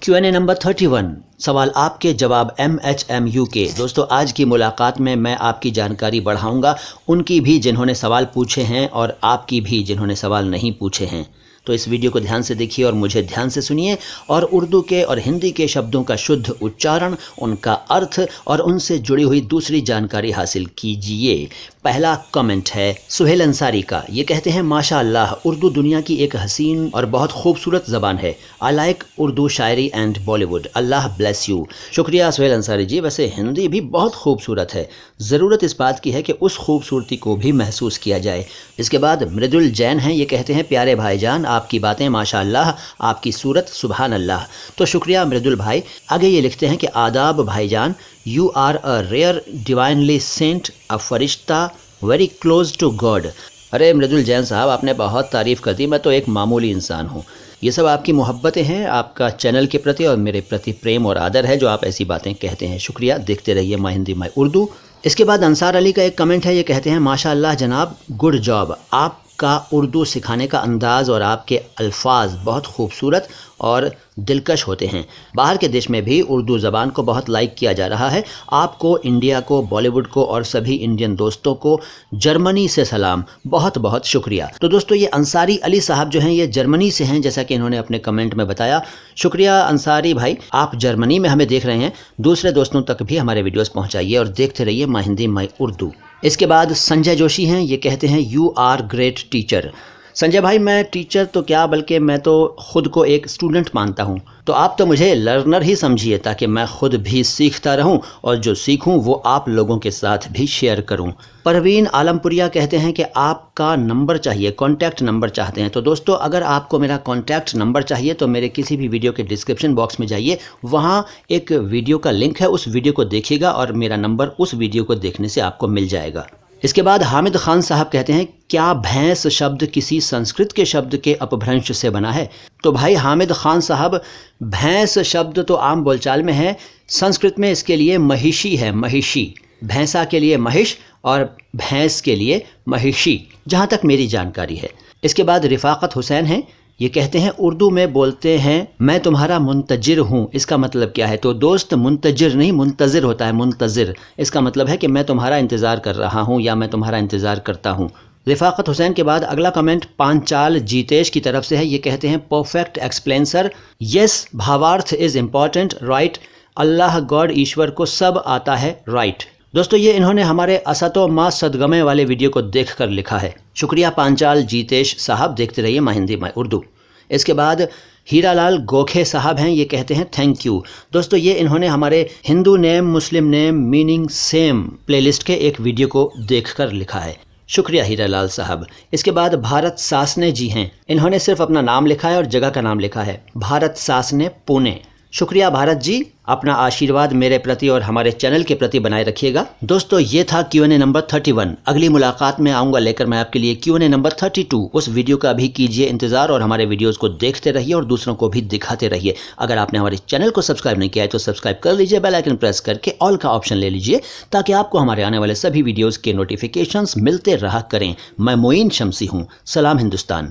Q&A number 31 सवाल आपके जवाब MHMU के। दोस्तों आज की मुलाकात में मैं आपकी जानकारी बढ़ाऊंगा, उनकी भी जिन्होंने सवाल पूछे हैं और आपकी भी जिन्होंने सवाल नहीं पूछे हैं। तो इस वीडियो को ध्यान से देखिए और मुझे ध्यान से सुनिए और उर्दू के और हिंदी के शब्दों का शुद्ध उच्चारण, उनका अर्थ और उनसे जुड़ी हुई दूसरी जानकारी हासिल कीजिए। पहला कमेंट है सुहेल अंसारी का। ये कहते हैं माशाअल्लाह, उर्दू दुनिया की एक हसीन और बहुत खूबसूरत ज़बान है। I like Urdu Shayari and Bollywood. Allah bless you. शुक्रिया सुहेल अंसारी जी। वैसे हिंदी भी बहुत खूबसूरत है, ज़रूरत इस बात की है कि उस खूबसूरती को भी महसूस किया जाए। इसके बाद मृदुल जैन हैं। ये कहते हैं प्यारे भाईजान, आपकी बातें माशाअल्लाह, आपकी सूरत सुभान अल्लाह। तो शुक्रिया मृदुल भाई। आगे ये लिखते हैं कि आदाब भाईजान, you are a rare divinely sent, a फरिश्ता वेरी क्लोज टू गॉड। अरे मृदुल जैन साहब, आपने बहुत तारीफ़ कर दी, मैं तो एक मामूली इंसान हूँ। ये सब आपकी मोहब्बतें हैं, आपका चैनल के प्रति और मेरे प्रति प्रेम और आदर है जो आप ऐसी बातें कहते हैं। शुक्रिया। देखते रहिए माय हिंदी माय उर्दू। इसके बाद अंसार अली का एक कमेंट है। ये कहते हैं माशाअल्लाह जनाब, गुड जॉब। आपका उर्दू सिखाने का अंदाज़ और आपके अल्फाज बहुत खूबसूरत और दिलकश होते हैं। बाहर के देश में भी उर्दू ज़बान को बहुत लाइक किया जा रहा है। आपको, इंडिया को, बॉलीवुड को और सभी इंडियन दोस्तों को जर्मनी से सलाम। बहुत बहुत शुक्रिया। तो दोस्तों ये अंसारी अली साहब जो हैं ये जर्मनी से हैं, जैसा कि इन्होंने अपने कमेंट में बताया। शुक्रिया अंसारी भाई, आप जर्मनी में हमें देख रहे हैं। दूसरे दोस्तों तक भी हमारे वीडियोज़ पहुँचाइए और देखते रहिए माय हिंदी माय उर्दू। इसके बाद संजय जोशी हैं। ये कहते हैं you are great teacher. Sanjay भाई, मैं टीचर तो क्या बल्कि मैं तो खुद को एक स्टूडेंट मानता हूँ, तो आप तो मुझे लर्नर ही समझिए ताकि मैं खुद भी सीखता रहूँ और जो सीखूँ वो आप लोगों के साथ भी शेयर करूँ। परवीन आलमपुरिया कहते हैं कि आपका नंबर चाहिए, कॉन्टैक्ट नंबर चाहते हैं। तो दोस्तों अगर आपको मेरा कॉन्टैक्ट नंबर चाहिए तो मेरे किसी भी वीडियो के डिस्क्रिप्शन बॉक्स में जाइए, वहाँ एक वीडियो का लिंक है, उस वीडियो को देखिएगा और मेरा नंबर उस वीडियो को देखने से आपको मिल जाएगा। इसके बाद हामिद खान साहब कहते हैं क्या भैंस शब्द किसी संस्कृत के शब्द के अपभ्रंश से बना है? तो भाई हामिद खान साहब, भैंस शब्द तो आम बोलचाल में है, संस्कृत में इसके लिए महिषी है, महिषी। भैंसा के लिए महिष और भैंस के लिए महिषी, जहाँ तक मेरी जानकारी है। इसके बाद रिफाकत हुसैन हैं। ये कहते हैं उर्दू में बोलते हैं मैं तुम्हारा मुंतजिर हूँ। इसका मतलब क्या है? तो दोस्त मुंतजिर नहीं मुंतजिर होता है, मुंतजिर। इसका मतलब है कि मैं तुम्हारा इंतज़ार कर रहा हूँ या मैं तुम्हारा इंतज़ार करता हूँ। रिफाकत हुसैन के बाद अगला कमेंट पांचाल जीतेश की तरफ से है। ये कहते हैं परफेक्ट एक्सप्लेन सर। यस, भावार्थ is important, right. Allah God ईश्वर को सब आता है, राइट। दोस्तों ये इन्होंने हमारे असतो माँ सदगमे वाले वीडियो को देखकर लिखा है। शुक्रिया पांचाल जीतेश साहब। देखते रहिए माय हिंदी माय उर्दू। इसके बाद हीरालाल गोखे साहब हैं। ये कहते हैं थैंक यू। दोस्तों ये इन्होंने हमारे हिंदू नेम मुस्लिम नेम मीनिंग सेम प्लेलिस्ट के एक वीडियो को देखकर लिखा है। शुक्रिया हीरालाल साहब। इसके बाद भारत सासने जी हैं। इन्होंने सिर्फ अपना नाम लिखा है और जगह का नाम लिखा है, भारत सासने पुणे। शुक्रिया भारत जी। अपना आशीर्वाद मेरे प्रति और हमारे चैनल के प्रति बनाए रखिएगा। दोस्तों ये था Q&A नंबर 31। अगली मुलाकात में आऊँगा लेकर मैं आपके लिए Q&A नंबर 32। उस वीडियो का भी कीजिए इंतज़ार और हमारे वीडियोज़ को देखते रहिए और दूसरों को भी दिखाते रहिए। अगर आपने हमारे चैनल को सब्सक्राइब नहीं किया है तो सब्सक्राइब कर लीजिए, बेल आइकन प्रेस करके ऑल का ऑप्शन ले लीजिए ताकि आपको हमारे आने वाले सभी वीडियोज़ के नोटिफिकेशंस मिलते रहा करें। मैं मोइन शमसी हूँ। सलाम हिंदुस्तान।